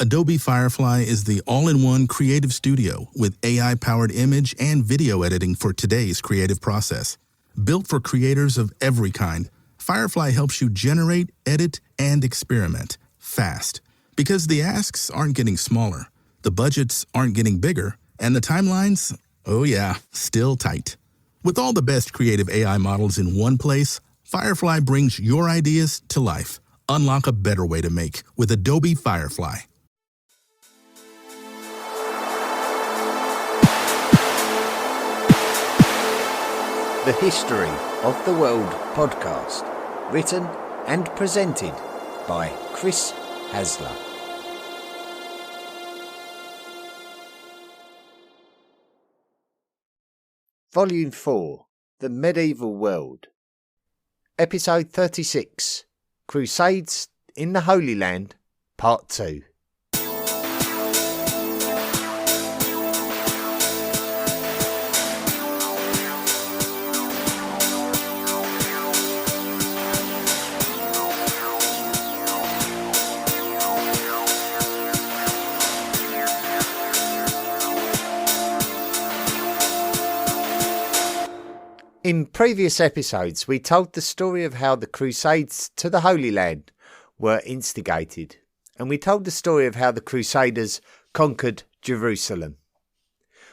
Adobe Firefly is the all-in-one creative studio with AI-powered image and video editing for today's creative process. Built for creators of every kind, Firefly helps you generate, edit, and experiment fast. Because the asks aren't getting smaller, the budgets aren't getting bigger, and the timelines, oh yeah, still tight. With all the best creative AI models in one place, Firefly brings your ideas to life. Unlock a better way to make with Adobe Firefly. The History of the World podcast, written and presented by Chris Hasler. Volume 4, The Medieval World. Episode 36, Crusades in the Holy Land, Part 2. In previous episodes, we told the story of how the Crusades to the Holy Land were instigated, and we told the story of how the Crusaders conquered Jerusalem.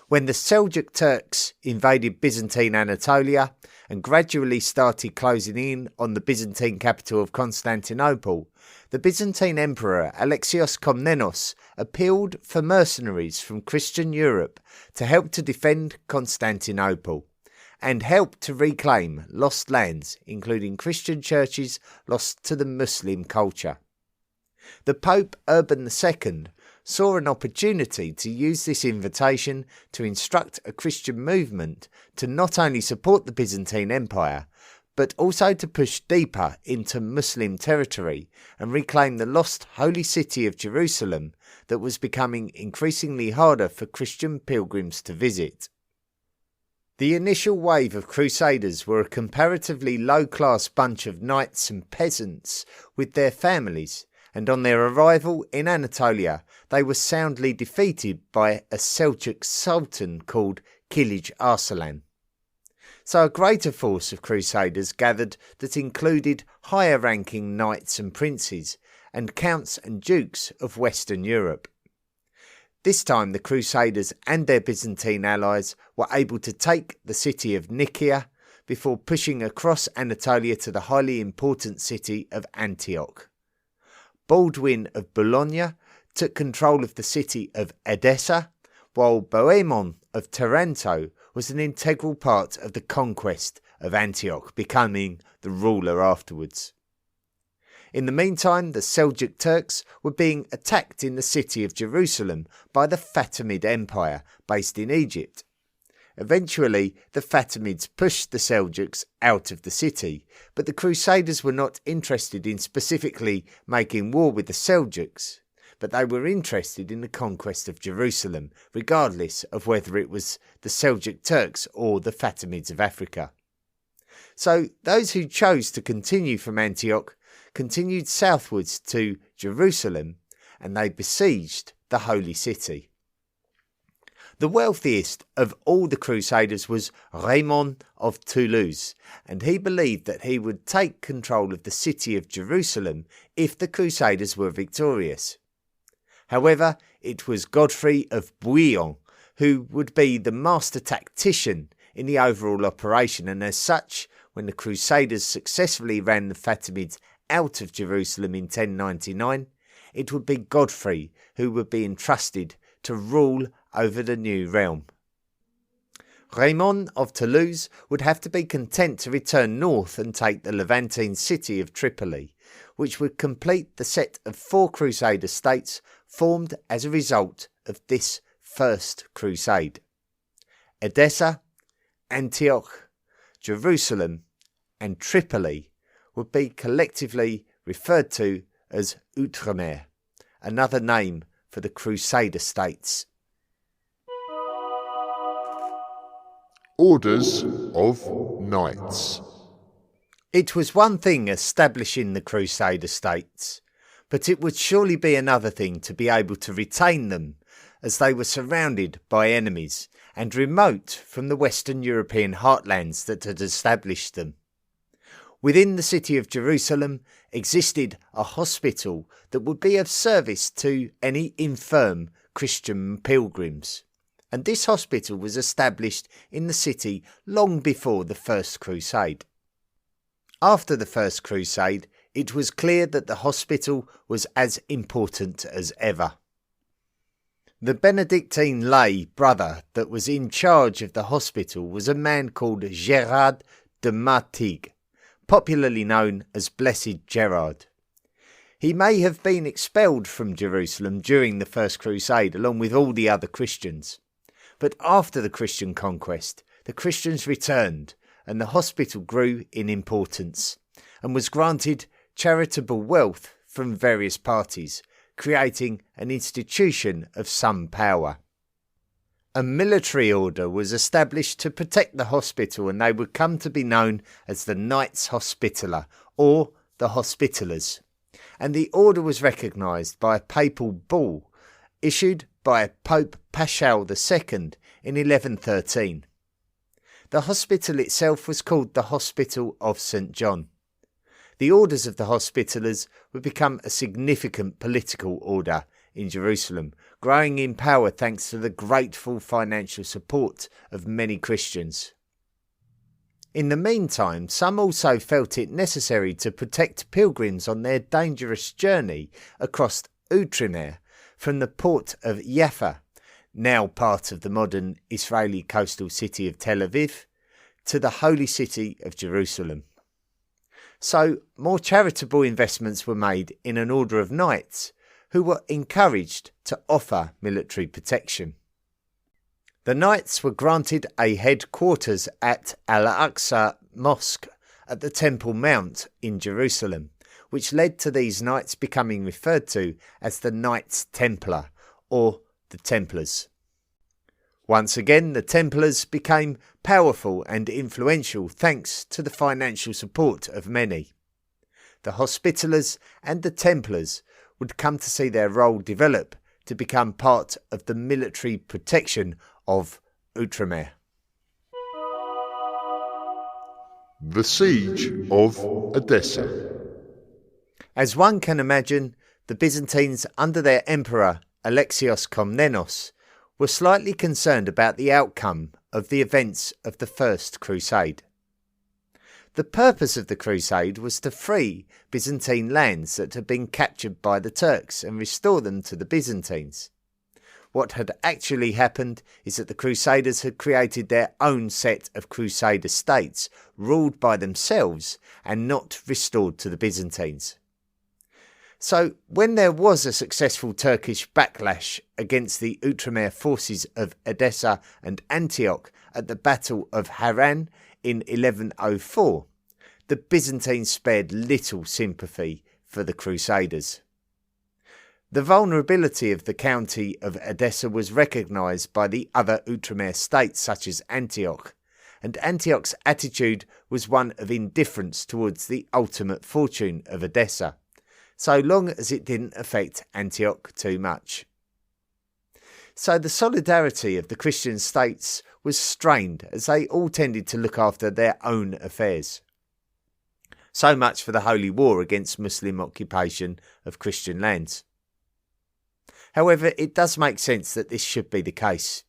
When the Seljuk Turks invaded Byzantine Anatolia and gradually started closing in on the Byzantine capital of Constantinople, the Byzantine Emperor Alexios Komnenos appealed for mercenaries from Christian Europe to help to defend Constantinople and help to reclaim lost lands, including Christian churches lost to the Muslim culture. The Pope Urban II saw an opportunity to use this invitation to instruct a Christian movement to not only support the Byzantine Empire, but also to push deeper into Muslim territory and reclaim the lost holy city of Jerusalem that was becoming increasingly harder for Christian pilgrims to visit. The initial wave of Crusaders were a comparatively low-class bunch of knights and peasants with their families, and on their arrival in Anatolia, they were soundly defeated by a Seljuk sultan called Kilij Arslan. So a greater force of Crusaders gathered that included higher-ranking knights and princes, and counts and dukes of Western Europe. This time the Crusaders and their Byzantine allies were able to take the city of Nicaea before pushing across Anatolia to the highly important city of Antioch. Baldwin of Bologna took control of the city of Edessa, while Bohemond of Taranto was an integral part of the conquest of Antioch, becoming the ruler afterwards. In the meantime, the Seljuk Turks were being attacked in the city of Jerusalem by the Fatimid Empire, based in Egypt. Eventually, the Fatimids pushed the Seljuks out of the city, but the Crusaders were not interested in specifically making war with the Seljuks, but they were interested in the conquest of Jerusalem, regardless of whether it was the Seljuk Turks or the Fatimids of Africa. So those who chose to continue from Antioch continued southwards to Jerusalem, and they besieged the holy city. The wealthiest of all the Crusaders was Raymond of Toulouse, and he believed that he would take control of the city of Jerusalem if the Crusaders were victorious. However, it was Godfrey of Bouillon who would be the master tactician in the overall operation, and as such, when the Crusaders successfully ran the Fatimids out of Jerusalem in 1099, it would be Godfrey who would be entrusted to rule over the new realm. Raymond of Toulouse would have to be content to return north and take the Levantine city of Tripoli, which would complete the set of 4 Crusader states formed as a result of this First Crusade. Edessa, Antioch, Jerusalem and Tripoli would be collectively referred to as Outremer, another name for the Crusader States. Orders of Knights. It was one thing establishing the Crusader States, But it would surely be another thing to be able to retain them, as they were surrounded by enemies and remote from the Western European heartlands that had established them. Within the city of Jerusalem existed a hospital that would be of service to any infirm Christian pilgrims, and this hospital was established in the city long before the First Crusade. After the First Crusade, it was clear that the hospital was as important as ever. The Benedictine lay brother that was in charge of the hospital was a man called Gerard de Martigues, popularly known as Blessed Gerard. He may have been expelled from Jerusalem during the First Crusade along with all the other Christians. But after the Christian conquest, the Christians returned and the hospital grew in importance and was granted charitable wealth from various parties, creating an institution of some power. A military order was established to protect the hospital, and they would come to be known as the Knights Hospitaller or the Hospitallers. And the order was recognised by a papal bull issued by Pope Paschal II in 1113. The hospital itself was called the Hospital of St. John. The orders of the Hospitallers would become a significant political order in Jerusalem, growing in power thanks to the grateful financial support of many Christians. In the meantime, some also felt it necessary to protect pilgrims on their dangerous journey across Outremer from the port of Jaffa, now part of the modern Israeli coastal city of Tel Aviv, to the holy city of Jerusalem. So, more charitable investments were made in an order of knights who were encouraged to offer military protection. The knights were granted a headquarters at Al-Aqsa Mosque at the Temple Mount in Jerusalem, which led to these knights becoming referred to as the Knights Templar or the Templars. Once again, the Templars became powerful and influential thanks to the financial support of many. The Hospitallers and the Templars would come to see their role develop to become part of the military protection of Outremer. The Siege of Edessa. As one can imagine, the Byzantines under their emperor Alexios Komnenos were slightly concerned about the outcome of the events of the First Crusade. The purpose of the crusade was to free Byzantine lands that had been captured by the Turks and restore them to the Byzantines. What had actually happened is that the Crusaders had created their own set of Crusader States, ruled by themselves and not restored to the Byzantines. So, when there was a successful Turkish backlash against the Outremer forces of Edessa and Antioch at the Battle of Harran in 1104, the Byzantines spared little sympathy for the Crusaders. The vulnerability of the county of Edessa was recognised by the other Outremer states such as Antioch, and Antioch's attitude was one of indifference towards the ultimate fortune of Edessa, so long as it didn't affect Antioch too much. So the solidarity of the Christian states was strained as they all tended to look after their own affairs. So much for the Holy War against Muslim occupation of Christian lands. However, it does make sense that this should be the case,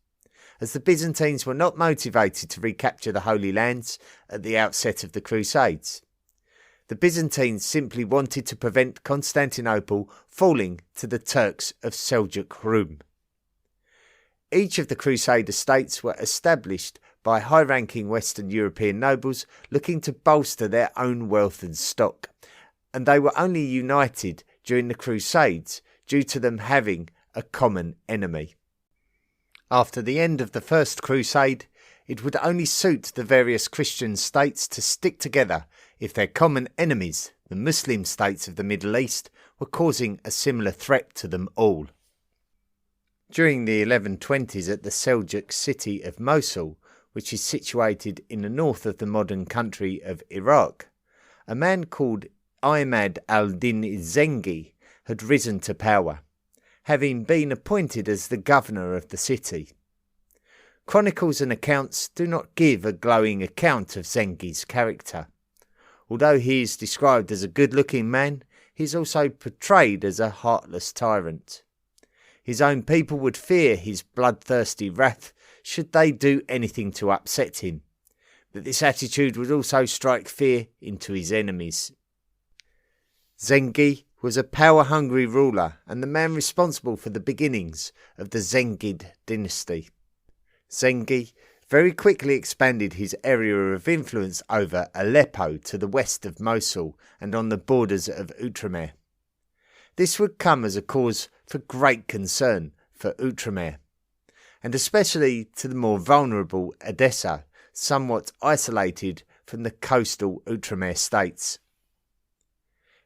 as the Byzantines were not motivated to recapture the Holy Lands at the outset of the Crusades. The Byzantines simply wanted to prevent Constantinople falling to the Turks of Seljuk Rum. Each of the Crusader states were established by high-ranking Western European nobles looking to bolster their own wealth and stock, and they were only united during the Crusades due to them having a common enemy. After the end of the First Crusade, it would only suit the various Christian states to stick together if their common enemies, the Muslim states of the Middle East, were causing a similar threat to them all. During the 1120s at the Seljuk city of Mosul, which is situated in the north of the modern country of Iraq, a man called Imad al-Din Zengi had risen to power, having been appointed as the governor of the city. Chronicles and accounts do not give a glowing account of Zengi's character. Although he is described as a good-looking man, he is also portrayed as a heartless tyrant. His own people would fear his bloodthirsty wrath should they do anything to upset him, but this attitude would also strike fear into his enemies. Zengi was a power-hungry ruler and the man responsible for the beginnings of the Zengid dynasty. Zengi very quickly expanded his area of influence over Aleppo to the west of Mosul and on the borders of Outremer. This would come as a cause for great concern for Outremer, and especially to the more vulnerable Edessa, somewhat isolated from the coastal Outremer states.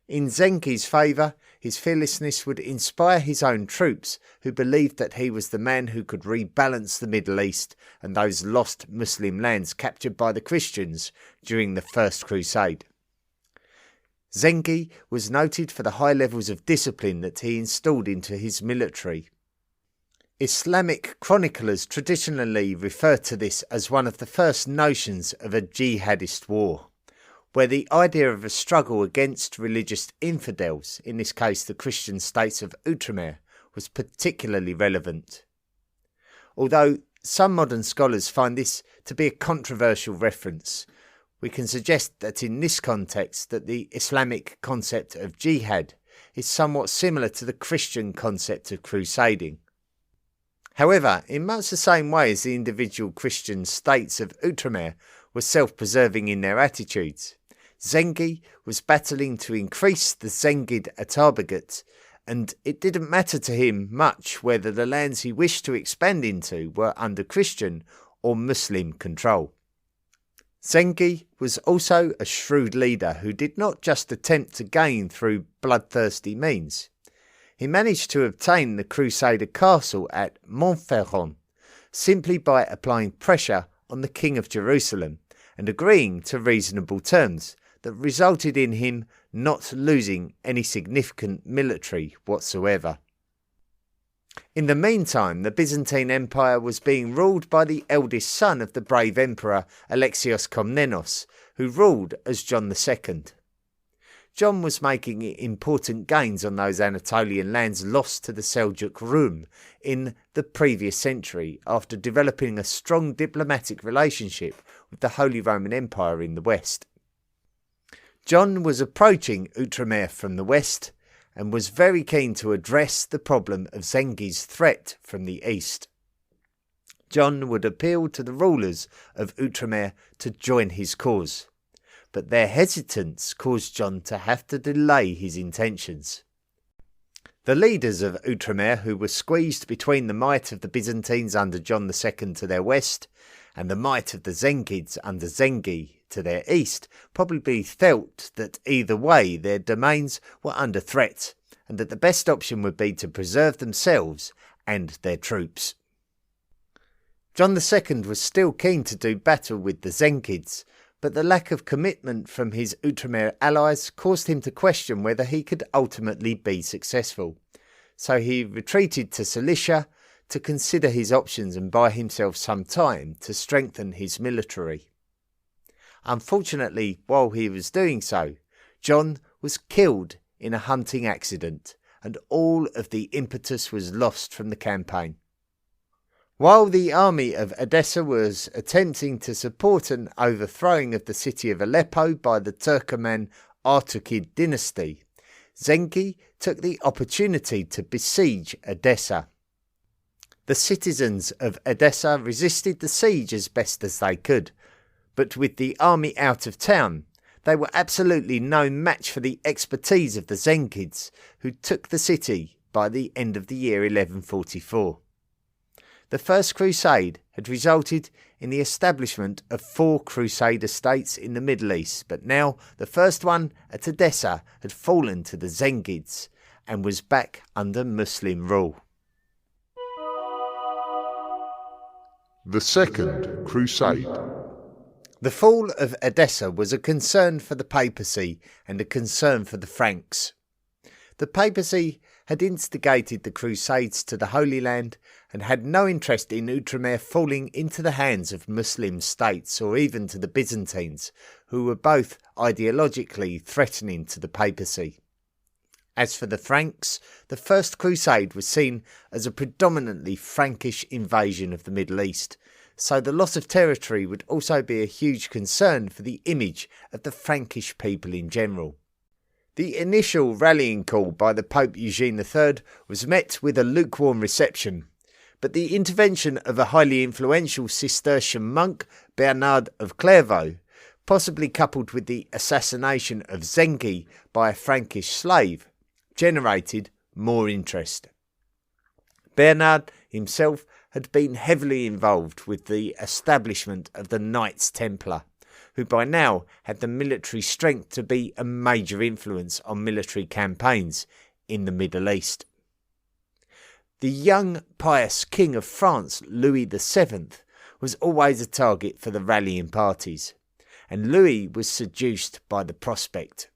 In Zengi's favour, his fearlessness would inspire his own troops, who believed that he was the man who could rebalance the Middle East and those lost Muslim lands captured by the Christians during the First Crusade. Zengi was noted for the high levels of discipline that he installed into his military. Islamic chroniclers traditionally refer to this as one of the first notions of a jihadist war, where the idea of a struggle against religious infidels, in this case the Christian states of Outremer, was particularly relevant. Although some modern scholars find this to be a controversial reference, we can suggest that in this context that the Islamic concept of jihad is somewhat similar to the Christian concept of crusading. However, in much the same way as the individual Christian states of Outremer were self-preserving in their attitudes, Zengi was battling to increase the Zengid Atabagat, and it didn't matter to him much whether the lands he wished to expand into were under Christian or Muslim control. Zengi was also a shrewd leader who did not just attempt to gain through bloodthirsty means. He managed to obtain the Crusader castle at Montferrand simply by applying pressure on the King of Jerusalem and agreeing to reasonable terms that resulted in him not losing any significant military whatsoever. In the meantime, the Byzantine Empire was being ruled by the eldest son of the brave emperor Alexios Komnenos, who ruled as John II. John was making important gains on those Anatolian lands lost to the Seljuk Rum in the previous century after developing a strong diplomatic relationship with the Holy Roman Empire in the west. John was approaching Outremer from the west and was very keen to address the problem of Zengi's threat from the east. John would appeal to the rulers of Outremer to join his cause, but their hesitance caused John to have to delay his intentions. The leaders of Outremer, who were squeezed between the might of the Byzantines under John II to their west and the might of the Zengids under Zengi to their east, probably felt that either way their domains were under threat and that the best option would be to preserve themselves and their troops. John II was still keen to do battle with the Zengids, but the lack of commitment from his Outremer allies caused him to question whether he could ultimately be successful. So he retreated to Cilicia to consider his options and buy himself some time to strengthen his military. Unfortunately, while he was doing so, John was killed in a hunting accident, and all of the impetus was lost from the campaign. While the army of Edessa was attempting to support an overthrowing of the city of Aleppo by the Turkoman Artukid dynasty, Zengi took the opportunity to besiege Edessa. The citizens of Edessa resisted the siege as best as they could, but with the army out of town, they were absolutely no match for the expertise of the Zengids, who took the city by the end of the year 1144. The First Crusade had resulted in the establishment of 4 Crusader States in the Middle East, but now the first one at Edessa had fallen to the Zengids and was back under Muslim rule. The Second Crusade. The fall of Edessa was a concern for the papacy and a concern for the Franks. The papacy had instigated the Crusades to the Holy Land and had no interest in Outremer falling into the hands of Muslim states or even to the Byzantines, who were both ideologically threatening to the papacy. As for the Franks, the First Crusade was seen as a predominantly Frankish invasion of the Middle East, so the loss of territory would also be a huge concern for the image of the Frankish people in general. The initial rallying call by the Pope Eugene III was met with a lukewarm reception, but the intervention of a highly influential Cistercian monk, Bernard of Clairvaux, possibly coupled with the assassination of Zengi by a Frankish slave, generated more interest. Bernard himself had been heavily involved with the establishment of the Knights Templar, who by now had the military strength to be a major influence on military campaigns in the Middle East. The young pious King of France, Louis VII, was always a target for the rallying parties, and Louis was seduced by the prospect.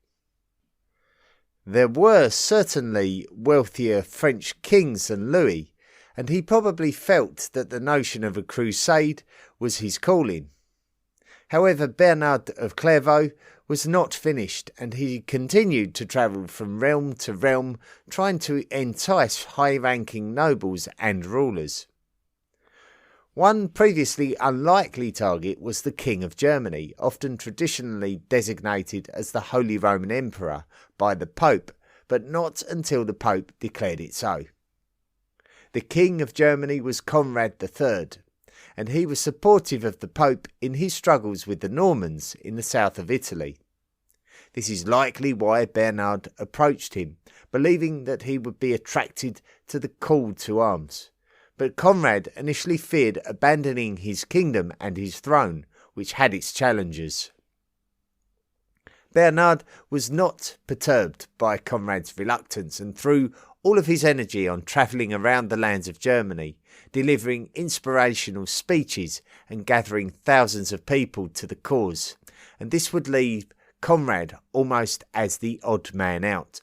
There were certainly wealthier French kings than Louis, and he probably felt that the notion of a crusade was his calling. However, Bernard of Clairvaux was not finished, and he continued to travel from realm to realm, trying to entice high-ranking nobles and rulers. One previously unlikely target was the King of Germany, often traditionally designated as the Holy Roman Emperor by the Pope, but not until the Pope declared it so. The King of Germany was Conrad III, and he was supportive of the Pope in his struggles with the Normans in the south of Italy. This is likely why Bernard approached him, believing that he would be attracted to the call to arms. But Conrad initially feared abandoning his kingdom and his throne, which had its challenges. Bernard was not perturbed by Conrad's reluctance and threw all of his energy on travelling around the lands of Germany, delivering inspirational speeches and gathering thousands of people to the cause, and this would leave Conrad almost as the odd man out.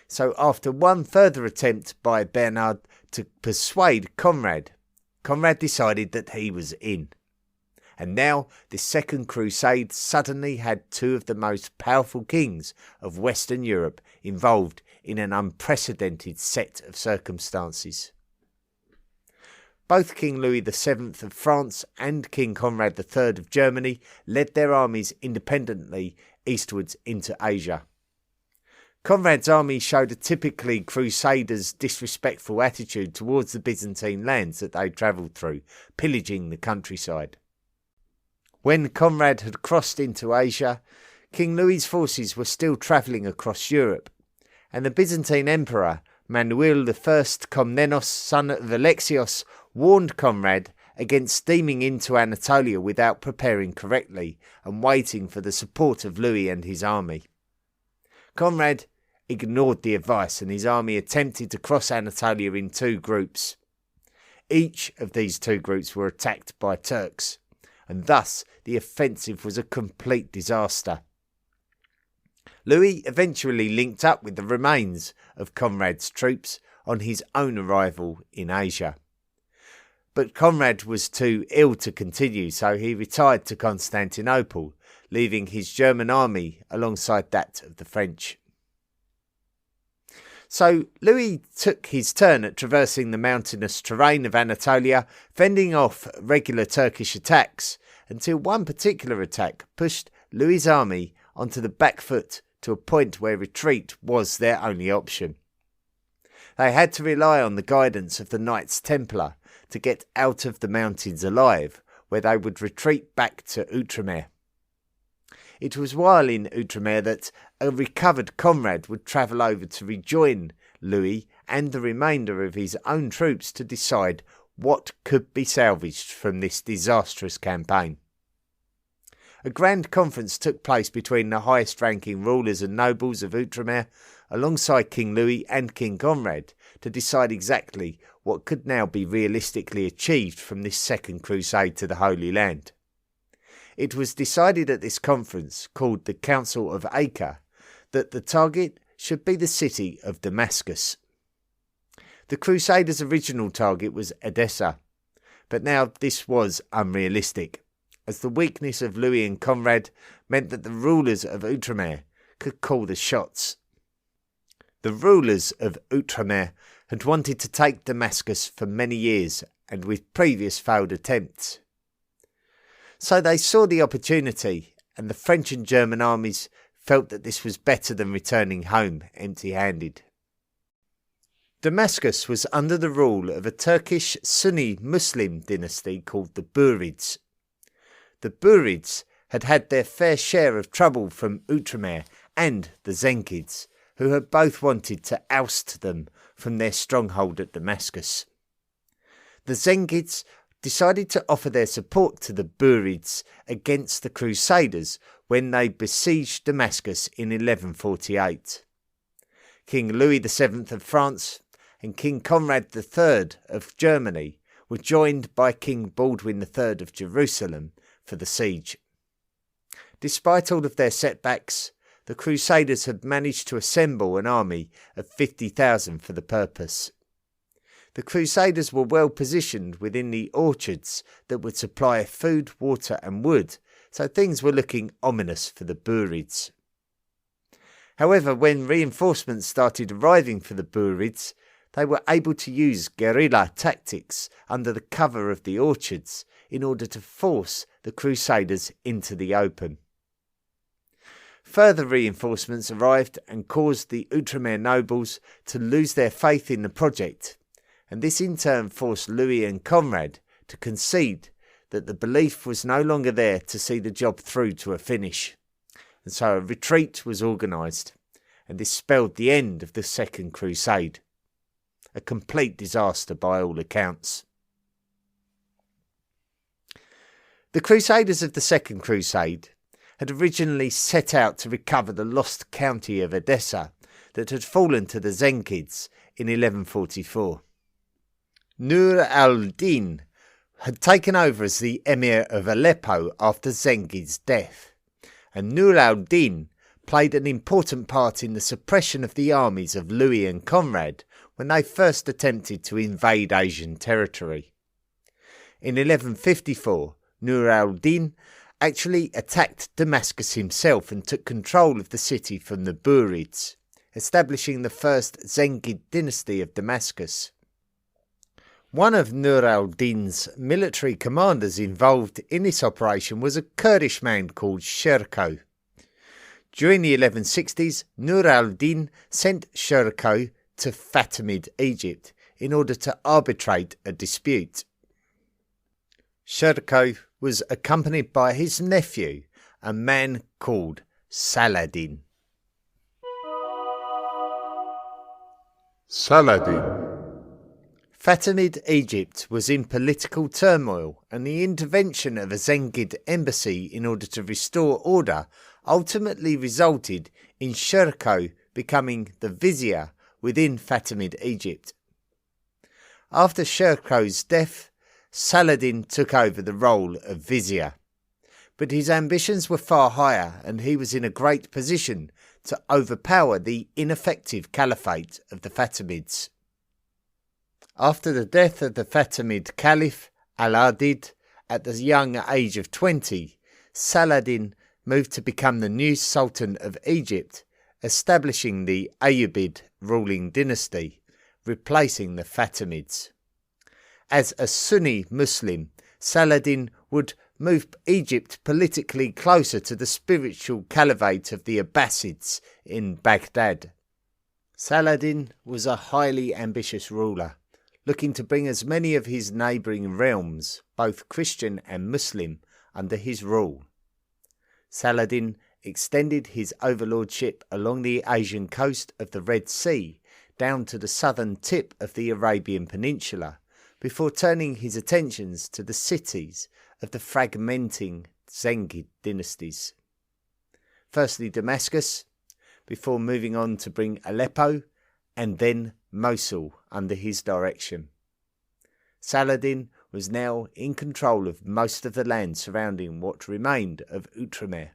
So after one further attempt by Bernard to persuade Conrad decided that he was in. And now the Second Crusade suddenly had two of the most powerful kings of Western Europe involved in an unprecedented set of circumstances. Both King Louis VII of France and King Conrad III of Germany led their armies independently eastwards into Asia. Conrad's army showed a typically Crusaders' disrespectful attitude towards the Byzantine lands that they travelled through, pillaging the countryside. When Conrad had crossed into Asia, King Louis's forces were still travelling across Europe, and the Byzantine Emperor Manuel I Komnenos, son of Alexios, warned Conrad against steaming into Anatolia without preparing correctly and waiting for the support of Louis and his army. Conrad ignored the advice, and his army attempted to cross Anatolia in two groups. Each of these two groups were attacked by Turks, and thus the offensive was a complete disaster. Louis eventually linked up with the remains of Conrad's troops on his own arrival in Asia. But Conrad was too ill to continue, so he retired to Constantinople, leaving his German army alongside that of the French. So Louis took his turn at traversing the mountainous terrain of Anatolia, fending off regular Turkish attacks, until one particular attack pushed Louis's army onto the back foot to a point where retreat was their only option. They had to rely on the guidance of the Knights Templar to get out of the mountains alive, where they would retreat back to Outremer. It was while in Outremer that a recovered Conrad would travel over to rejoin Louis and the remainder of his own troops to decide what could be salvaged from this disastrous campaign. A grand conference took place between the highest-ranking rulers and nobles of Outremer, alongside King Louis and King Conrad, to decide exactly what could now be realistically achieved from this second crusade to the Holy Land. It was decided at this conference, called the Council of Acre, that the target should be the city of Damascus. The Crusaders' original target was Edessa, but now this was unrealistic, as the weakness of Louis and Conrad meant that the rulers of Outremer could call the shots. The rulers of Outremer had wanted to take Damascus for many years and with previous failed attempts. So they saw the opportunity, and the French and German armies felt that this was better than returning home empty-handed. Damascus was under the rule of a Turkish Sunni Muslim dynasty called the Burids. The Burids had had their fair share of trouble from Outremer and the Zengids, who had both wanted to oust them from their stronghold at Damascus. The Zengids decided to offer their support to the Burids against the Crusaders when they besieged Damascus in 1148. King Louis VII of France and King Conrad III of Germany were joined by King Baldwin III of Jerusalem for the siege. Despite all of their setbacks, the Crusaders had managed to assemble an army of 50,000 for the purpose. The Crusaders were well positioned within the orchards that would supply food, water and wood, so things were looking ominous for the Burids. However, when reinforcements started arriving for the Burids, they were able to use guerrilla tactics under the cover of the orchards in order to force the Crusaders into the open. Further reinforcements arrived and caused the Outremer nobles to lose their faith in the project, and this in turn forced Louis and Conrad to concede that the belief was no longer there to see the job through to a finish, and so a retreat was organised, and this spelled the end of the Second Crusade. A complete disaster by all accounts. The Crusaders of the Second Crusade had originally set out to recover the lost county of Edessa that had fallen to the Zengids in 1144. Nur al-Din had taken over as the Emir of Aleppo after Zengid's death, and Nur al-Din played an important part in the suppression of the armies of Louis and Conrad when they first attempted to invade Asian territory. In 1154, Nur al-Din actually attacked Damascus himself and took control of the city from the Burids, establishing the first Zengid dynasty of Damascus. One of Nur al-Din's military commanders involved in this operation was a Kurdish man called Sherko. During the 1160s, Nur al-Din sent Sherko to Fatimid Egypt in order to arbitrate a dispute. Sherko was accompanied by his nephew, a man called Saladin. Saladin. Fatimid Egypt was in political turmoil, and the intervention of a Zengid embassy in order to restore order ultimately resulted in Sherko becoming the vizier within Fatimid Egypt. After Sherko's death, Saladin took over the role of vizier, but his ambitions were far higher and he was in a great position to overpower the ineffective caliphate of the Fatimids. After the death of the Fatimid Caliph Al-Adid at the young age of 20, Saladin moved to become the new Sultan of Egypt, establishing the Ayyubid ruling dynasty, replacing the Fatimids. As a Sunni Muslim, Saladin would move Egypt politically closer to the spiritual caliphate of the Abbasids in Baghdad. Saladin was a highly ambitious ruler, looking to bring as many of his neighbouring realms, both Christian and Muslim, under his rule. Saladin extended his overlordship along the Asian coast of the Red Sea down to the southern tip of the Arabian Peninsula, before turning his attentions to the cities of the fragmenting Zengid dynasties. Firstly Damascus, before moving on to bring Aleppo, and then Mosul under his direction. Saladin was now in control of most of the land surrounding what remained of Outremer,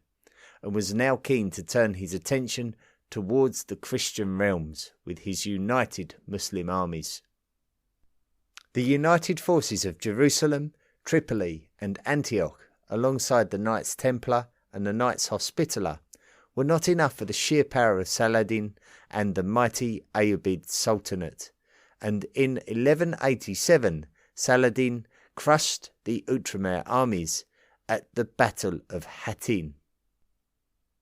and was now keen to turn his attention towards the Christian realms with his united Muslim armies. The united forces of Jerusalem, Tripoli and Antioch, alongside the Knights Templar and the Knights Hospitaller, were not enough for the sheer power of Saladin and the mighty Ayyubid Sultanate, and in 1187 Saladin crushed the Outremer armies at the Battle of Hattin.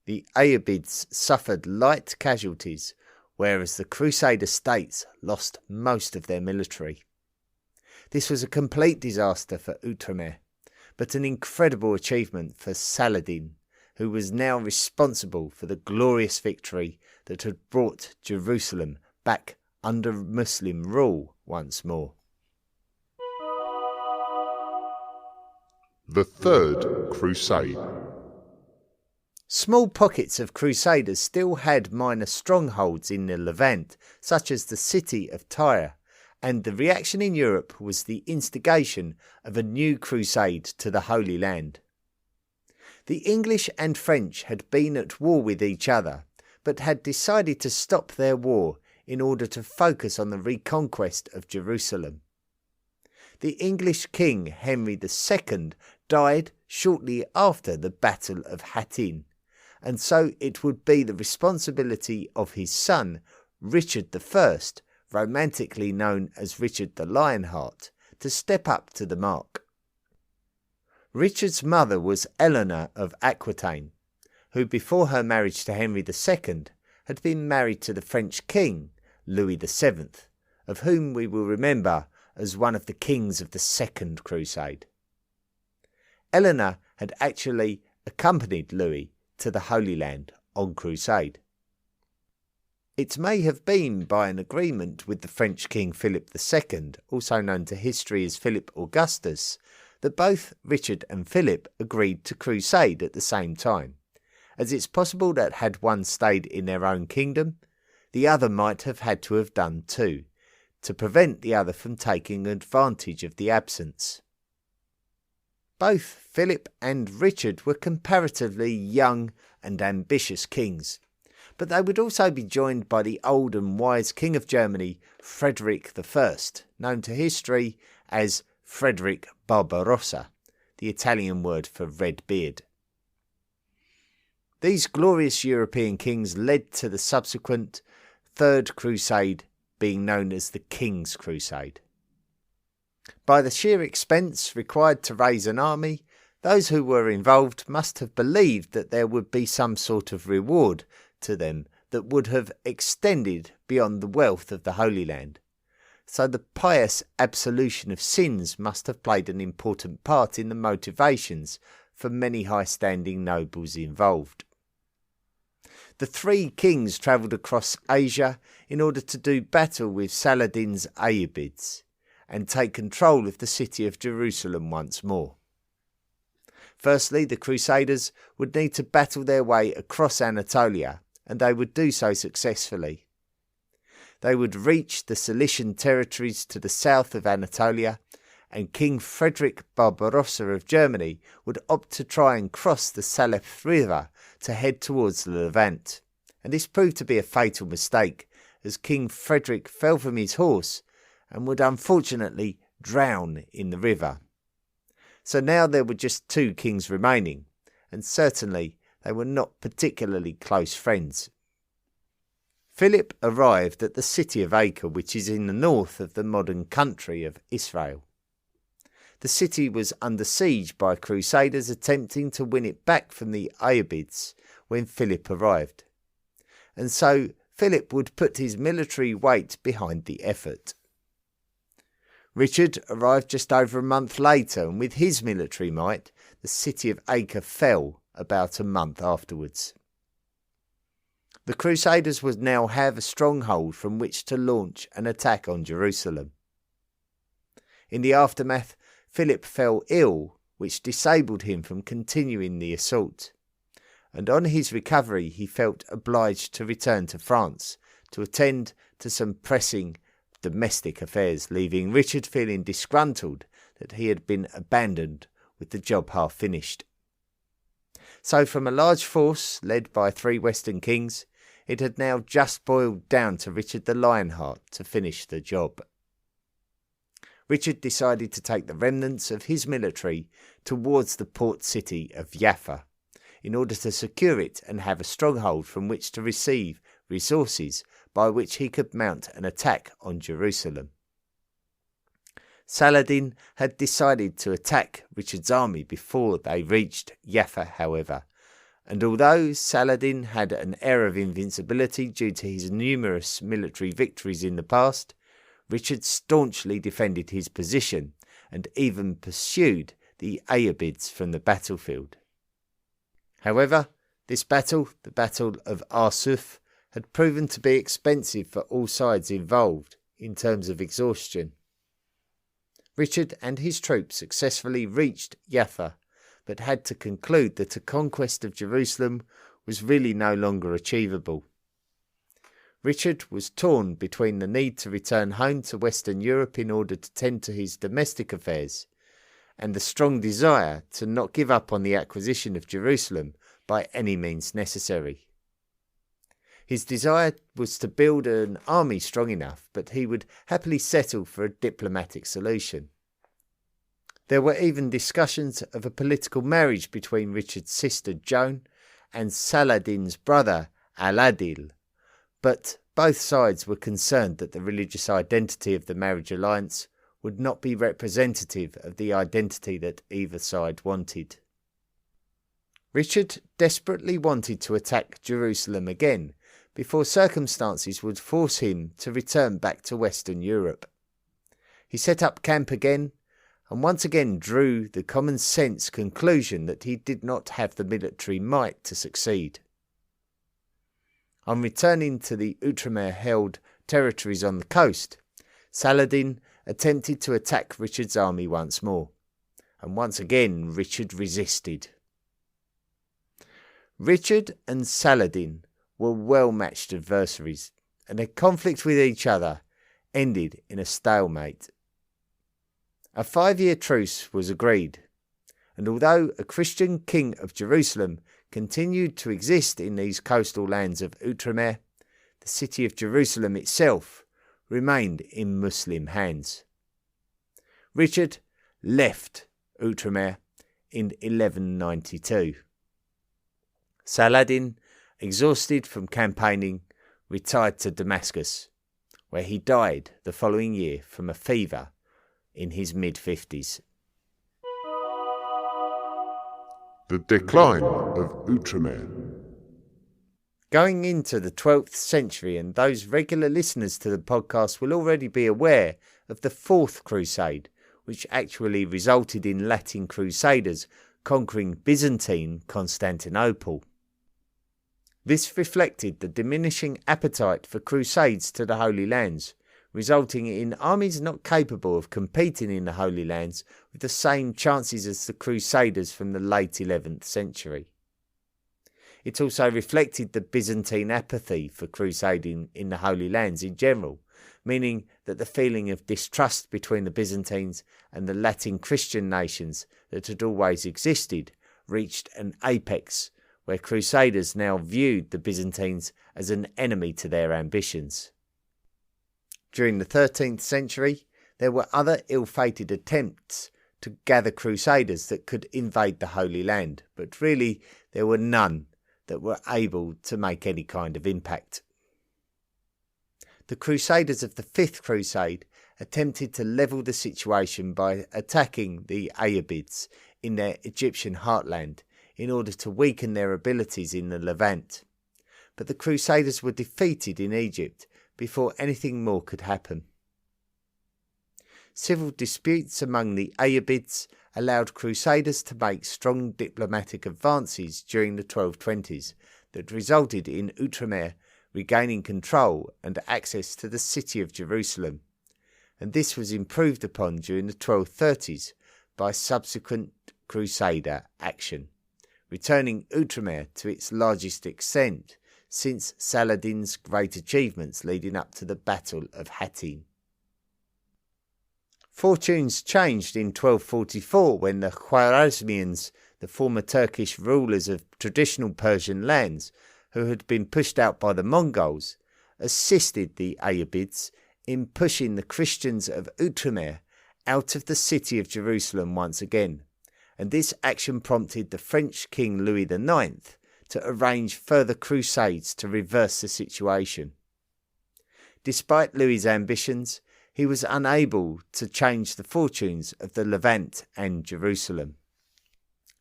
The Ayyubids suffered light casualties, whereas the Crusader States lost most of their military. This was a complete disaster for Outremer, but an incredible achievement for Saladin, who was now responsible for the glorious victory that had brought Jerusalem back under Muslim rule once more. The Third Crusade. Small pockets of Crusaders still had minor strongholds in the Levant, such as the city of Tyre, and the reaction in Europe was the instigation of a new crusade to the Holy Land. The English and French had been at war with each other, but had decided to stop their war in order to focus on the reconquest of Jerusalem. The English king Henry II died shortly after the Battle of Hattin, and so it would be the responsibility of his son, Richard I, romantically known as Richard the Lionheart, to step up to the mark. Richard's mother was Eleanor of Aquitaine, who before her marriage to Henry II had been married to the French king, Louis VII, of whom we will remember as one of the kings of the Second Crusade. Eleanor had actually accompanied Louis to the Holy Land on crusade. It may have been by an agreement with the French King Philip II, also known to history as Philip Augustus, that both Richard and Philip agreed to crusade at the same time, as it's possible that had one stayed in their own kingdom, the other might have had to have done too, to prevent the other from taking advantage of the absence. Both Philip and Richard were comparatively young and ambitious kings, but they would also be joined by the old and wise King of Germany, Frederick I, known to history as Frederick Barbarossa, the Italian word for red beard. These glorious European kings led to the subsequent Third Crusade, being known as the King's Crusade. By the sheer expense required to raise an army, those who were involved must have believed that there would be some sort of reward to them that would have extended beyond the wealth of the Holy Land. So the pious absolution of sins must have played an important part in the motivations for many high-standing nobles involved. The three kings travelled across Asia in order to do battle with Saladin's Ayyubids and take control of the city of Jerusalem once more. Firstly, the Crusaders would need to battle their way across Anatolia, and they would do so successfully. They would reach the Cilician territories to the south of Anatolia, and King Frederick Barbarossa of Germany would opt to try and cross the Salef River to head towards the Levant, and this proved to be a fatal mistake, as King Frederick fell from his horse and would unfortunately drown in the river. So now there were just two kings remaining, and certainly they were not particularly close friends. Philip arrived at the city of Acre, which is in the north of the modern country of Israel. The city was under siege by Crusaders attempting to win it back from the Ayyubids when Philip arrived, and so Philip would put his military weight behind the effort. Richard arrived just over a month later, and with his military might, the city of Acre fell about a month afterwards. The Crusaders would now have a stronghold from which to launch an attack on Jerusalem. In the aftermath, Philip fell ill, which disabled him from continuing the assault, and on his recovery he felt obliged to return to France to attend to some pressing domestic affairs, leaving Richard feeling disgruntled that he had been abandoned with the job half finished. So from a large force led by three Western kings, It had now just boiled down to Richard the Lionheart to finish the job. Richard decided to take the remnants of his military towards the port city of Jaffa, in order to secure it and have a stronghold from which to receive resources by which he could mount an attack on Jerusalem. Saladin had decided to attack Richard's army before they reached Jaffa, however, and although Saladin had an air of invincibility due to his numerous military victories in the past, Richard staunchly defended his position and even pursued the Ayyubids from the battlefield. However, this battle, the Battle of Arsuf, had proven to be expensive for all sides involved in terms of exhaustion. Richard and his troops successfully reached Jaffa, but had to conclude that a conquest of Jerusalem was really no longer achievable. Richard was torn between the need to return home to Western Europe in order to tend to his domestic affairs, and the strong desire to not give up on the acquisition of Jerusalem by any means necessary. His desire was to build an army strong enough, but he would happily settle for a diplomatic solution. There were even discussions of a political marriage between Richard's sister Joan and Saladin's brother Al-Adil, but both sides were concerned that the religious identity of the marriage alliance would not be representative of the identity that either side wanted. Richard desperately wanted to attack Jerusalem again before circumstances would force him to return back to Western Europe. He set up camp again and once again drew the common sense conclusion that he did not have the military might to succeed. On returning to the Outremer-held territories on the coast, Saladin attempted to attack Richard's army once more, and once again Richard resisted. Richard and Saladin were well-matched adversaries, and their conflict with each other ended in a stalemate. A 5-year truce was agreed, and although a Christian king of Jerusalem continued to exist in these coastal lands of Outremer, the city of Jerusalem itself remained in Muslim hands. Richard left Outremer in 1192. Saladin, exhausted from campaigning, retired to Damascus, where he died the following year from a fever in his mid-50s. The decline of Outremer. Going into the 12th century, and those regular listeners to the podcast will already be aware of the Fourth Crusade, which actually resulted in Latin Crusaders conquering Byzantine Constantinople. This reflected the diminishing appetite for crusades to the Holy Lands, resulting in armies not capable of competing in the Holy Lands with the same chances as the Crusaders from the late 11th century. It also reflected the Byzantine apathy for crusading in the Holy Lands in general, meaning that the feeling of distrust between the Byzantines and the Latin Christian nations that had always existed reached an apex, where Crusaders now viewed the Byzantines as an enemy to their ambitions. During the 13th century, there were other ill-fated attempts to gather Crusaders that could invade the Holy Land, but really there were none that were able to make any kind of impact. The Crusaders of the Fifth Crusade attempted to level the situation by attacking the Ayyubids in their Egyptian heartland in order to weaken their abilities in the Levant. But the Crusaders were defeated in Egypt before anything more could happen. Civil disputes among the Ayyubids allowed Crusaders to make strong diplomatic advances during the 1220s that resulted in Outremer regaining control and access to the city of Jerusalem, and this was improved upon during the 1230s by subsequent Crusader action, returning Outremer to its largest extent since Saladin's great achievements leading up to the Battle of Hattin. Fortunes changed in 1244 when the Khwarezmians, the former Turkish rulers of traditional Persian lands, who had been pushed out by the Mongols, assisted the Ayyubids in pushing the Christians of Outremer out of the city of Jerusalem once again, and this action prompted the French King Louis IX to arrange further crusades to reverse the situation. Despite Louis's ambitions, he was unable to change the fortunes of the Levant and Jerusalem.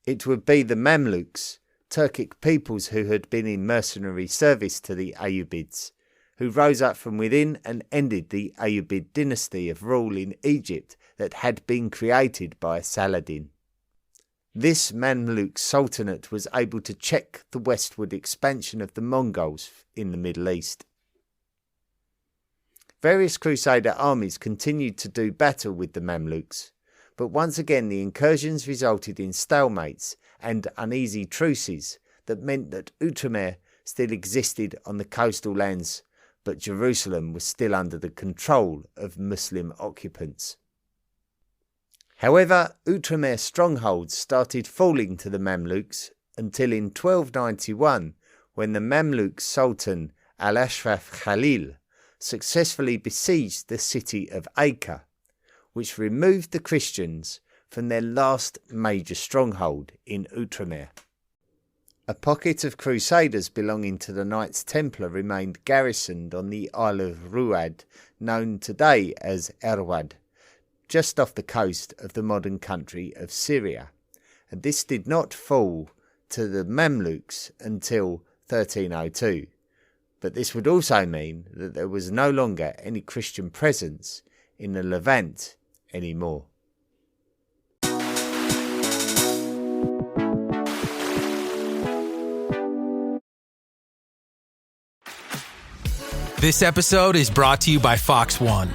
It would be the Mamluks, Turkic peoples who had been in mercenary service to the Ayyubids, who rose up from within and ended the Ayyubid dynasty of rule in Egypt that had been created by Saladin. This Mamluk Sultanate was able to check the westward expansion of the Mongols in the Middle East. Various Crusader armies continued to do battle with the Mamluks, but once again the incursions resulted in stalemates and uneasy truces that meant that Outremer still existed on the coastal lands, but Jerusalem was still under the control of Muslim occupants. However, Outremer's strongholds started falling to the Mamluks until in 1291, when the Mamluk Sultan Al-Ashraf Khalil successfully besieged the city of Acre, which removed the Christians from their last major stronghold in Outremer. A pocket of Crusaders belonging to the Knights Templar remained garrisoned on the Isle of Ruad, known today as Erwad, just off the coast of the modern country of Syria, and this did not fall to the Mamluks until 1302. But this would also mean that there was no longer any Christian presence in the Levant anymore. This episode is brought to you by Fox One.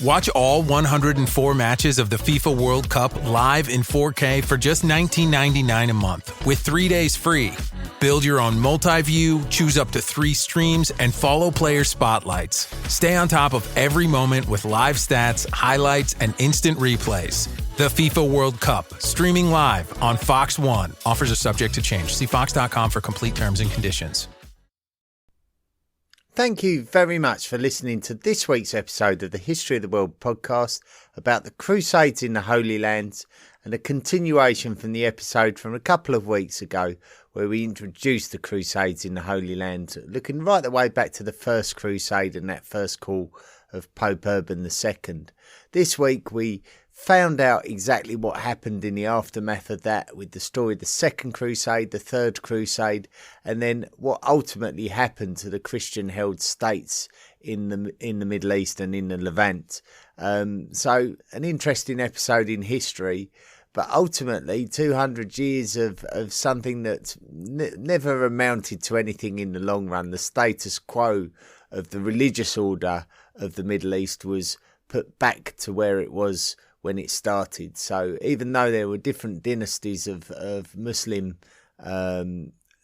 Watch all 104 matches of the FIFA World Cup live in 4K for just $19.99 a month with 3 days free. Build your own multi-view, choose up to 3 streams, and follow player spotlights. Stay on top of every moment with live stats, highlights, and instant replays. The FIFA World Cup, streaming live on Fox One. Offers are subject to change. See fox.com for complete terms and conditions. Thank you very much for listening to this week's episode of the History of the World podcast about the Crusades in the Holy Lands, and a continuation from the episode from a couple of weeks ago where we introduced the Crusades in the Holy Land, looking right the way back to the First Crusade and that first call of Pope Urban II. This week we found out exactly what happened in the aftermath of that, with the story of the Second Crusade, the Third Crusade, and then what ultimately happened to the Christian-held states in the Middle East and in the Levant. So an interesting episode in history, but ultimately 200 years of something that never amounted to anything in the long run. The status quo of the religious order of the Middle East was put back to where it was when it started. So even though there were different dynasties of Muslim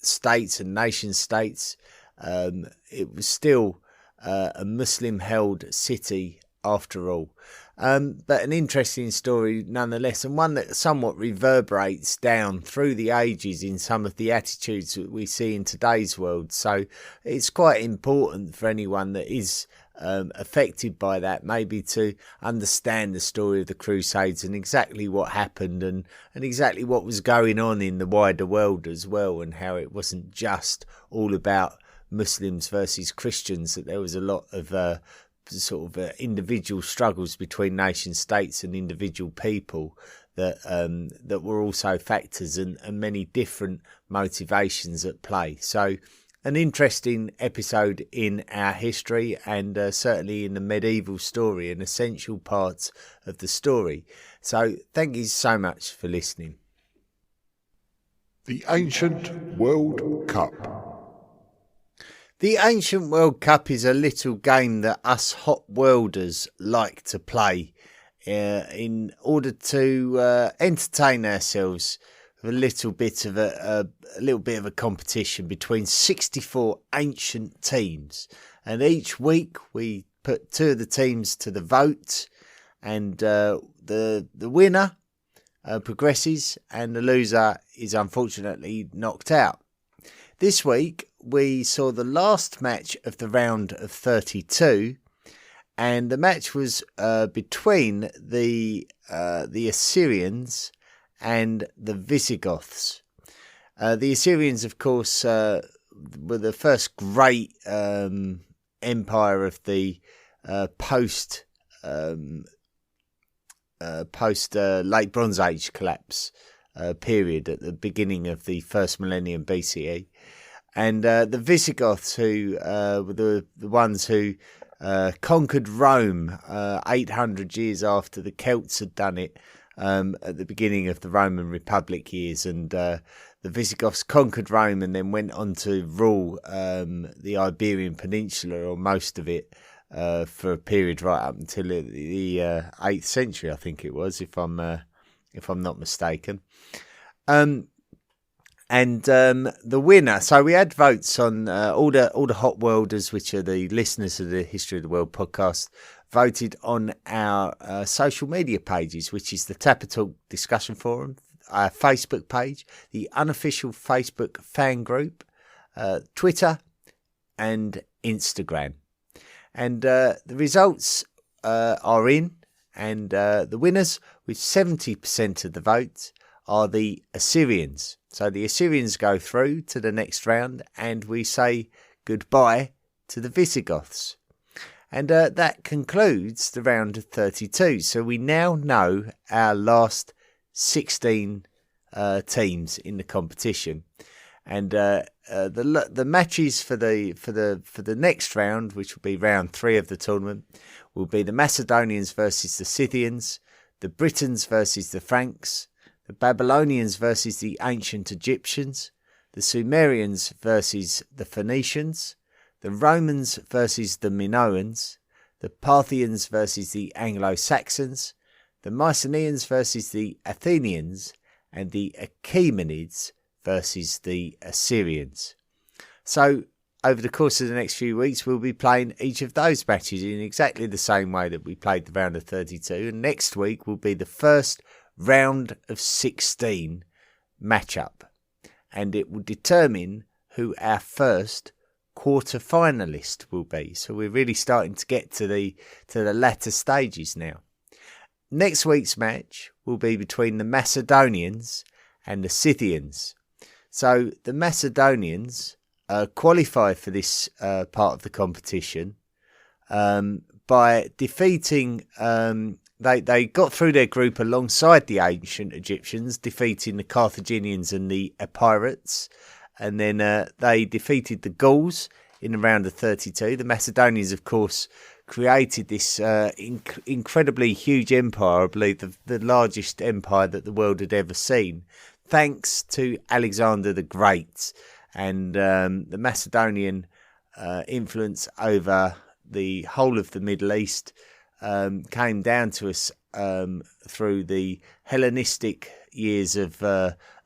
states and nation states, it was still a Muslim-held city after all. But an interesting story nonetheless, and one that somewhat reverberates down through the ages in some of the attitudes that we see in today's world. So it's quite important for anyone that is affected by that, maybe to understand the story of the Crusades and exactly what happened and exactly what was going on in the wider world as well, and how it wasn't just all about Muslims versus Christians, that there was a lot of individual struggles between nation states and individual people that were also factors and many different motivations at play. So an interesting episode in our history, and certainly in the medieval story, an essential part of the story. So thank you so much for listening. The Ancient World Cup. The Ancient World Cup is a little game that us hot worlders like to play in order to entertain ourselves. A little bit of a competition between 64 ancient teams, and each week we put 2 of the teams to the vote, and the winner progresses, and the loser is unfortunately knocked out. This week we saw the last match of the round of 32, and the match was between the Assyrians and the Visigoths. The Assyrians, of course, were the first great empire of the post Late Bronze Age collapse period at the beginning of the first millennium BCE. And the Visigoths, who were the ones who conquered Rome 800 years after the Celts had done it at the beginning of the Roman Republic years. And the Visigoths conquered Rome and then went on to rule the Iberian Peninsula, or most of it, for a period right up until the 8th century, I think it was, if I'm not mistaken. And the winner. So we had votes on all the hot worlders, which are the listeners of the History of the World podcast, voted on our social media pages, which is the Tapper Talk discussion forum, our Facebook page, the unofficial Facebook fan group, Twitter, and Instagram. And the results are in, and the winners with 70% of the votes are the Assyrians. So the Assyrians go through to the next round, and we say goodbye to the Visigoths. And that concludes the round of 32. So we now know our last 16 teams in the competition. And the matches for the next round, which will be round 3 of the tournament, will be the Macedonians versus the Scythians, the Britons versus the Franks, the Babylonians versus the ancient Egyptians, the Sumerians versus the Phoenicians, the Romans versus the Minoans, the Parthians versus the Anglo-Saxons, the Mycenaeans versus the Athenians, and the Achaemenids versus the Assyrians. So, over the course of the next few weeks, we'll be playing each of those matches in exactly the same way that we played the round of 32. And next week will be the first round of 16 matchup. And it will determine who our first quarter-finalist will be. So we're really starting to get to the latter stages now. Next week's match will be between the Macedonians and the Scythians. So the Macedonians qualified for this part of the competition by defeating... They got through their group alongside the ancient Egyptians, defeating the Carthaginians and the Epirates. And then they defeated the Gauls in the round of 32. The Macedonians, of course, created this incredibly huge empire, I believe the largest empire that the world had ever seen, thanks to Alexander the Great. And the Macedonian influence over the whole of the Middle East came down to us through the Hellenistic years of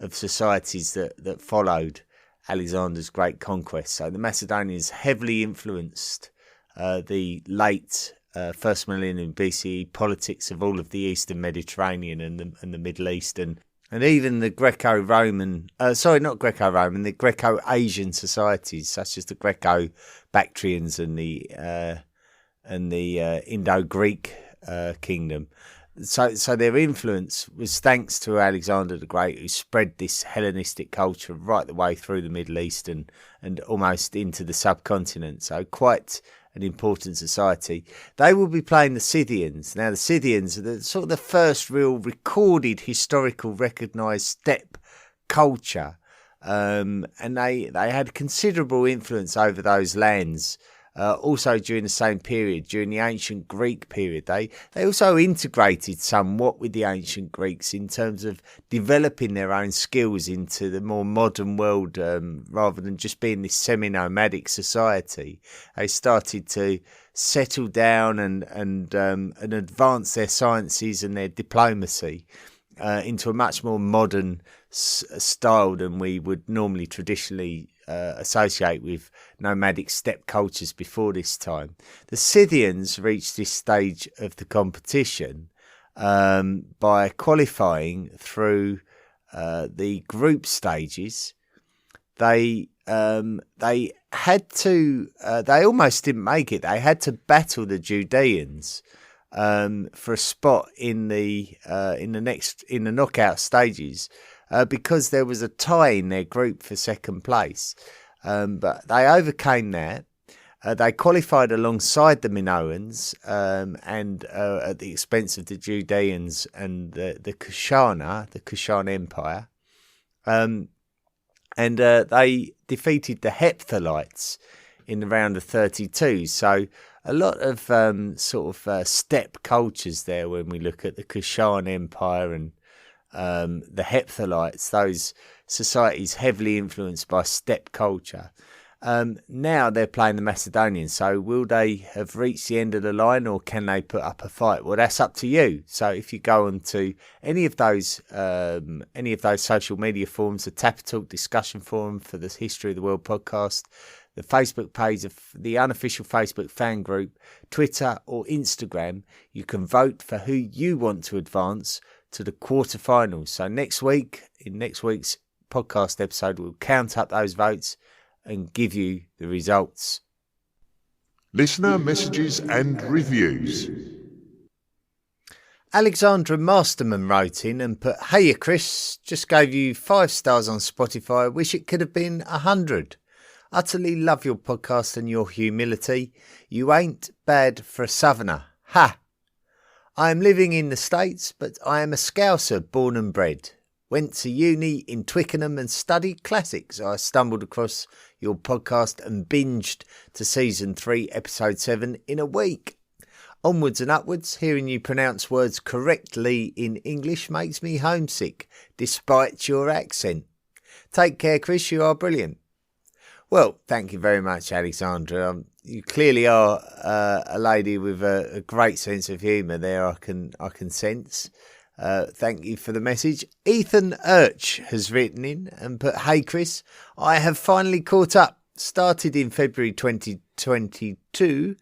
societies that followed Alexander's great conquest. So the Macedonians heavily influenced the late first millennium BCE politics of all of the Eastern Mediterranean and the Middle East, and even the Greco-Roman, the Greco-Asian societies such as the Greco-Bactrians and the Indo-Greek kingdom. So their influence was thanks to Alexander the Great, who spread this Hellenistic culture right the way through the Middle East and almost into the subcontinent. So quite an important society. They will be playing the Scythians. Now the Scythians are the first real recorded historical recognised steppe culture, and they had considerable influence over those lands. Also during the same period, during the ancient Greek period, they also integrated somewhat with the ancient Greeks in terms of developing their own skills into the more modern world, rather than just being this semi-nomadic society. They started to settle down and advance their sciences and their diplomacy into a much more modern style than we would normally traditionally associate with nomadic steppe cultures before this time. The Scythians reached this stage of the competition by qualifying through the group stages they had to. They almost didn't make it. They had to battle the Judeans for a spot in the knockout stages because there was a tie in their group for second place. But they overcame that. They qualified alongside the Minoans and at the expense of the Judeans and the Kushan Empire. And they defeated the Hephthalites in the round of 32. So a lot of steppe cultures there when we look at the Kushan Empire and the Hephthalites, those societies heavily influenced by steppe culture. Now they're playing the Macedonians, so will they have reached the end of the line or can they put up a fight? Well, that's up to you. So if you go on to any of those social media forums, the Tapper Talk discussion forum for the History of the World podcast, the Facebook page of the unofficial Facebook fan group, Twitter or Instagram, you can vote for who you want to advance to the quarterfinals. So in next week's podcast episode, we'll count up those votes and give you the results. Listener messages and reviews. Alexandra Masterman wrote in and put, "Hey Chris, just gave you 5 stars on Spotify. Wish it could have been 100. Utterly love your podcast and your humility. You ain't bad for a southerner. Ha! I am living in the States, but I am a Scouser born and bred. Went to uni in Twickenham and studied classics. I stumbled across your podcast and binged to season 3, episode 7 in a week. Onwards and upwards, hearing you pronounce words correctly in English makes me homesick, despite your accent. Take care, Chris, you are brilliant." Well, thank you very much, Alexandra. You clearly are a lady with a great sense of humour there, I can sense. Thank you for the message. Ethan Urch has written in and put, "Hey Chris, I have finally caught up. Started in February 2022.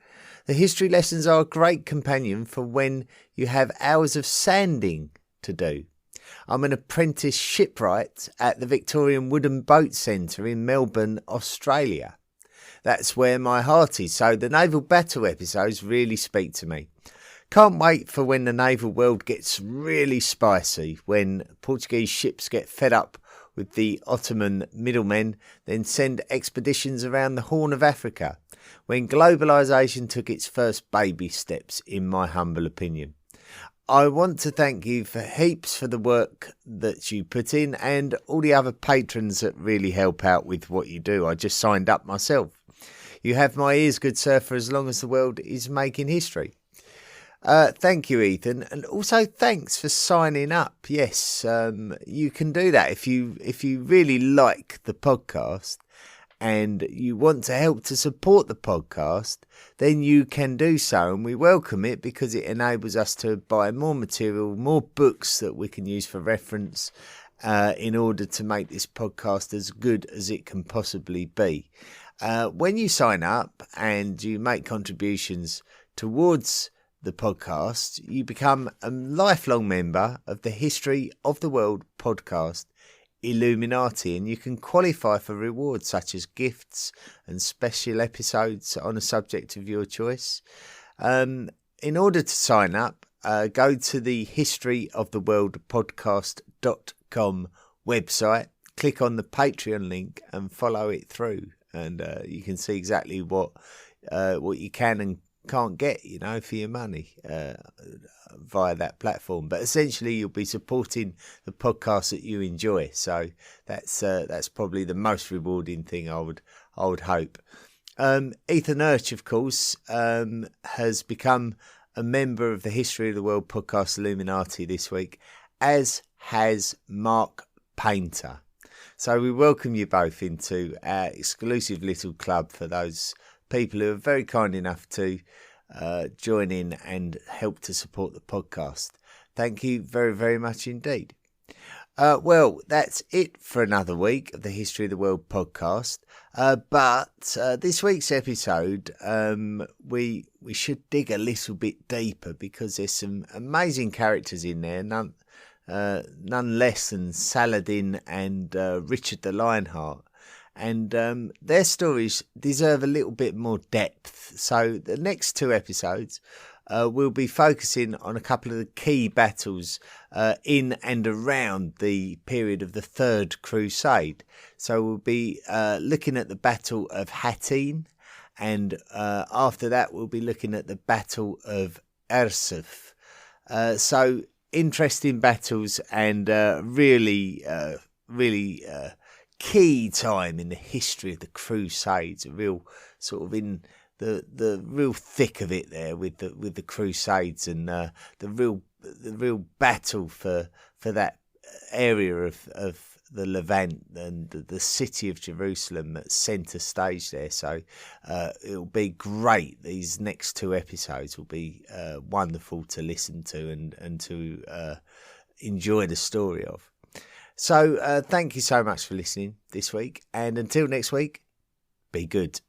The history lessons are a great companion for when you have hours of sanding to do. I'm an apprentice shipwright at the Victorian Wooden Boat Centre in Melbourne, Australia. That's where my heart is, so the naval battle episodes really speak to me. Can't wait for when the naval world gets really spicy, when Portuguese ships get fed up with the Ottoman middlemen, then send expeditions around the Horn of Africa, when globalisation took its first baby steps, in my humble opinion. I want to thank you for heaps for the work that you put in and all the other patrons that really help out with what you do. I just signed up myself. You have my ears, good sir, for as long as the world is making history." Thank you, Ethan, and also thanks for signing up. Yes, you can do that if you really like the podcast and you want to help to support the podcast, then you can do so, and we welcome it because it enables us to buy more material, more books that we can use for reference in order to make this podcast as good as it can possibly be. When you sign up and you make contributions towards the podcast, you become a lifelong member of the History of the World podcast Illuminati, and you can qualify for rewards such as gifts and special episodes on a subject of your choice. In order to sign up, go to the historyoftheworldpodcast.com website, click on the Patreon link and follow it through, and you can see exactly what you can and can't get, for your money via that platform. But essentially, you'll be supporting the podcast that you enjoy. So that's probably the most rewarding thing I would hope. Ethan Urch, of course, has become a member of the History of the World podcast Illuminati this week, as has Mark Painter. So we welcome you both into our exclusive little club for those people who are very kind enough to join in and help to support the podcast. Thank you very, very much indeed. Well, that's it for another week of the History of the World podcast. But this week's episode, we should dig a little bit deeper because there's some amazing characters in there, none less than Saladin and Richard the Lionheart. and their stories deserve a little bit more depth. So the next 2 episodes we'll be focusing on a couple of the key battles in and around the period of the Third Crusade. So we'll be looking at the Battle of Hattin, and after that we'll be looking at the Battle of Ersuf. So interesting battles, and really key time in the history of the Crusades. A real sort of in the real thick of it there with the Crusades, and the real battle for that area of the Levant and the city of Jerusalem at centre stage there. So it'll be great. These next 2 episodes will be wonderful to listen to and to enjoy the story of. So thank you so much for listening this week, and until next week, be good.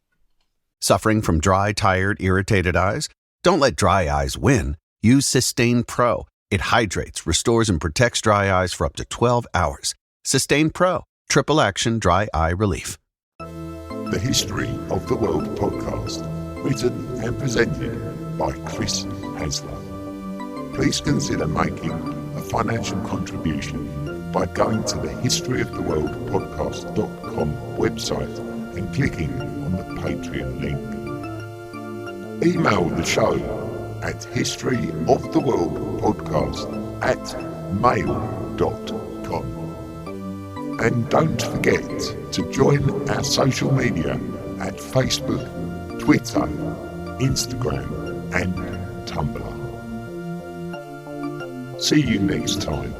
Suffering from dry, tired, irritated eyes? Don't let dry eyes win. Use Systane Pro. It hydrates, restores, and protects dry eyes for up to 12 hours. Systane Pro. Triple action dry eye relief. The History of the World podcast, written and presented by Chris Hasler. Please consider making a financial contribution by going to the historyoftheworldpodcast.com website and clicking on the Patreon link. Email the show at historyoftheworldpodcast@mail.com. And don't forget to join our social media at Facebook, Twitter, Instagram and Tumblr. See you next time.